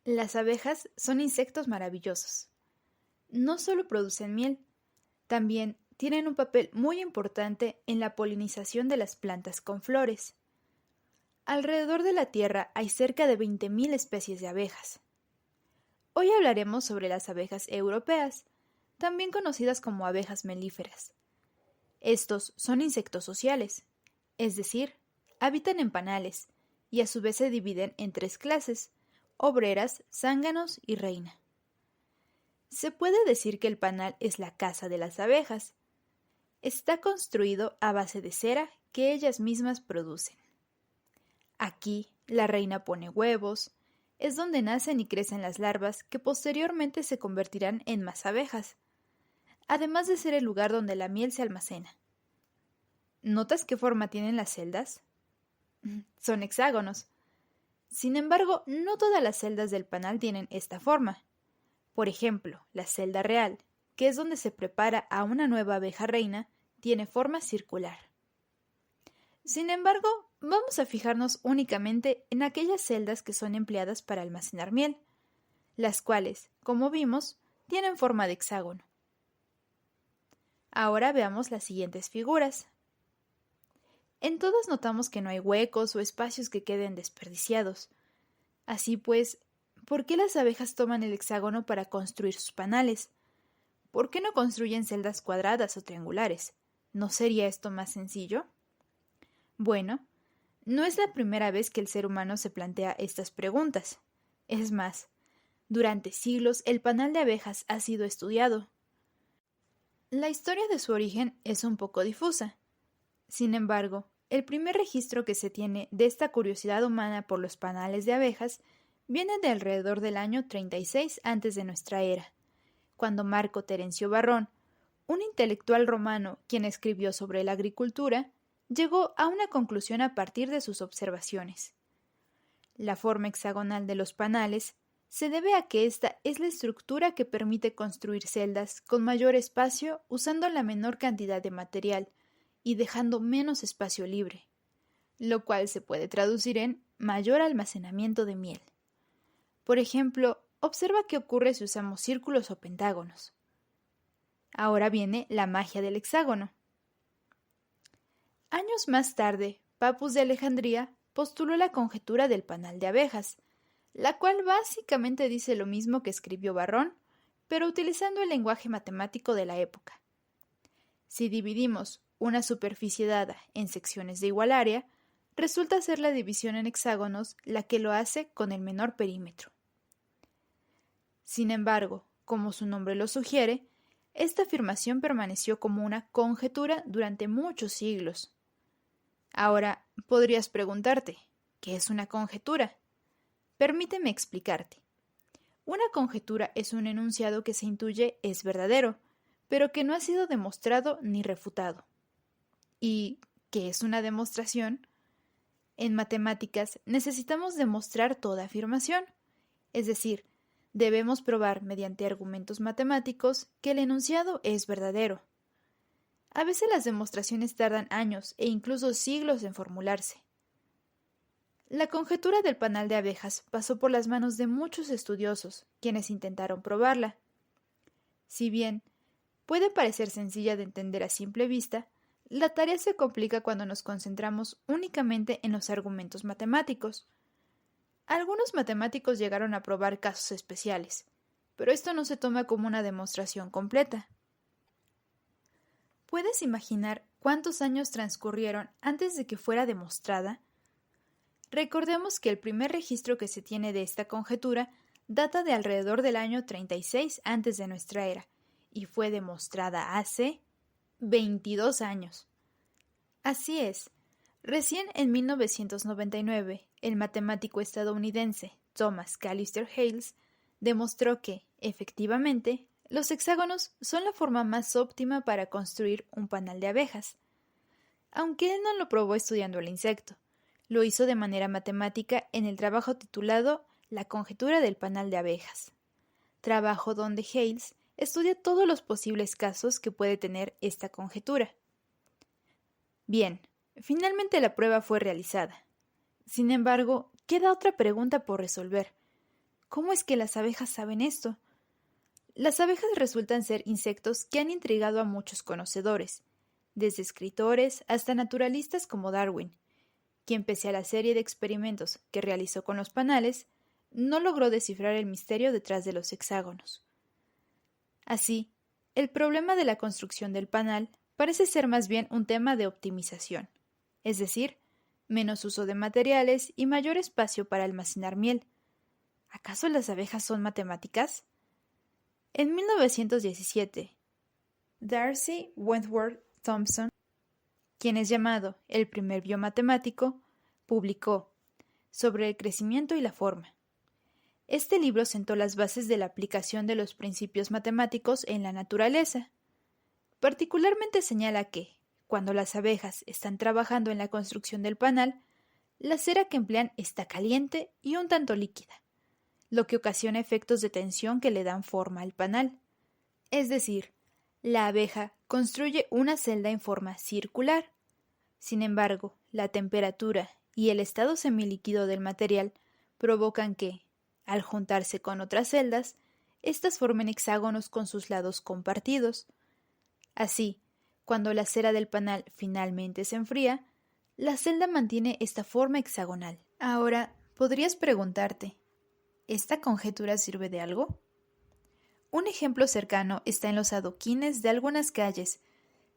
Las abejas son insectos maravillosos. No solo producen miel, también tienen un papel muy importante en la polinización de las plantas con flores. Alrededor de la Tierra hay cerca de 20.000 especies de abejas. Hoy hablaremos sobre las abejas europeas, también conocidas como abejas melíferas. Estos son insectos sociales, es decir, habitan en panales y a su vez se dividen en tres clases: obreras, zánganos y reina. Se puede decir que el panal es la casa de las abejas. Está construido a base de cera que ellas mismas producen. Aquí, la reina pone huevos, es donde nacen y crecen las larvas que posteriormente se convertirán en más abejas, además de ser el lugar donde la miel se almacena. ¿Notas qué forma tienen las celdas? Son hexágonos. Sin embargo, no todas las celdas del panal tienen esta forma. Por ejemplo, la celda real, que es donde se prepara a una nueva abeja reina, tiene forma circular. Sin embargo, vamos a fijarnos únicamente en aquellas celdas que son empleadas para almacenar miel, las cuales, como vimos, tienen forma de hexágono. Ahora veamos las siguientes figuras. En todas notamos que no hay huecos o espacios que queden desperdiciados. Así pues, ¿por qué las abejas toman el hexágono para construir sus panales? ¿Por qué no construyen celdas cuadradas o triangulares? ¿No sería esto más sencillo? Bueno, no es la primera vez que el ser humano se plantea estas preguntas. Es más, durante siglos el panal de abejas ha sido estudiado. La historia de su origen es un poco difusa. Sin embargo, el primer registro que se tiene de esta curiosidad humana por los panales de abejas viene de alrededor del año 36 antes de nuestra era, cuando Marco Terencio Varrón, un intelectual romano quien escribió sobre la agricultura, llegó a una conclusión a partir de sus observaciones. La forma hexagonal de los panales se debe a que esta es la estructura que permite construir celdas con mayor espacio usando la menor cantidad de material y dejando menos espacio libre, lo cual se puede traducir en mayor almacenamiento de miel. Por ejemplo, observa qué ocurre si usamos círculos o pentágonos. Ahora viene la magia del hexágono. Años más tarde, Papus de Alejandría postuló la conjetura del panal de abejas, la cual básicamente dice lo mismo que escribió Varrón, pero utilizando el lenguaje matemático de la época. Si dividimos una superficie dada en secciones de igual área, resulta ser la división en hexágonos la que lo hace con el menor perímetro. Sin embargo, como su nombre lo sugiere, esta afirmación permaneció como una conjetura durante muchos siglos. Ahora, podrías preguntarte, ¿qué es una conjetura? Permíteme explicarte. Una conjetura es un enunciado que se intuye es verdadero, pero que no ha sido demostrado ni refutado. ¿Y qué es una demostración? En matemáticas necesitamos demostrar toda afirmación, es decir, debemos probar mediante argumentos matemáticos que el enunciado es verdadero. A veces las demostraciones tardan años e incluso siglos en formularse. La conjetura del panal de abejas pasó por las manos de muchos estudiosos, quienes intentaron probarla. Si bien puede parecer sencilla de entender a simple vista, la tarea se complica cuando nos concentramos únicamente en los argumentos matemáticos. Algunos matemáticos llegaron a probar casos especiales, pero esto no se toma como una demostración completa. ¿Puedes imaginar cuántos años transcurrieron antes de que fuera demostrada? Recordemos que el primer registro que se tiene de esta conjetura data de alrededor del año 36 antes de nuestra era y fue demostrada hace 22 años. Así es, recién en 1999, el matemático estadounidense Thomas Callister Hales demostró que, efectivamente, los hexágonos son la forma más óptima para construir un panal de abejas. Aunque él no lo probó estudiando el insecto, lo hizo de manera matemática en el trabajo titulado La conjetura del panal de abejas, trabajo donde Hales estudia todos los posibles casos que puede tener esta conjetura. Bien, finalmente la prueba fue realizada. Sin embargo, queda otra pregunta por resolver. ¿Cómo es que las abejas saben esto? Las abejas resultan ser insectos que han intrigado a muchos conocedores, desde escritores hasta naturalistas como Darwin, quien pese a la serie de experimentos que realizó con los panales, no logró descifrar el misterio detrás de los hexágonos. Así, el problema de la construcción del panal parece ser más bien un tema de optimización, es decir, menos uso de materiales y mayor espacio para almacenar miel. ¿Acaso las abejas son matemáticas? En 1917, Darcy Wentworth Thompson, quien es llamado el primer biomatemático, publicó Sobre el crecimiento y la forma. Este libro sentó las bases de la aplicación de los principios matemáticos en la naturaleza. Particularmente señala que, cuando las abejas están trabajando en la construcción del panal, la cera que emplean está caliente y un tanto líquida, lo que ocasiona efectos de tensión que le dan forma al panal. Es decir, la abeja construye una celda en forma circular. Sin embargo, la temperatura y el estado semilíquido del material provocan que, al juntarse con otras celdas, éstas formen hexágonos con sus lados compartidos. Así, cuando la cera del panal finalmente se enfría, la celda mantiene esta forma hexagonal. Ahora, podrías preguntarte, ¿esta conjetura sirve de algo? Un ejemplo cercano está en los adoquines de algunas calles,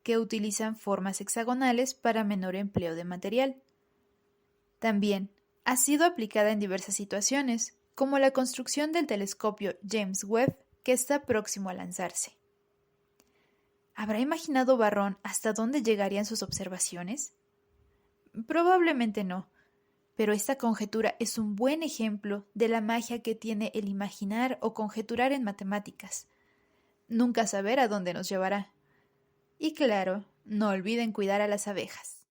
que utilizan formas hexagonales para menor empleo de material. También ha sido aplicada en diversas situaciones, como la construcción del telescopio James Webb, que está próximo a lanzarse. ¿Habrá imaginado Barrón hasta dónde llegarían sus observaciones? Probablemente no, pero esta conjetura es un buen ejemplo de la magia que tiene el imaginar o conjeturar en matemáticas. Nunca saber a dónde nos llevará. Y claro, no olviden cuidar a las abejas.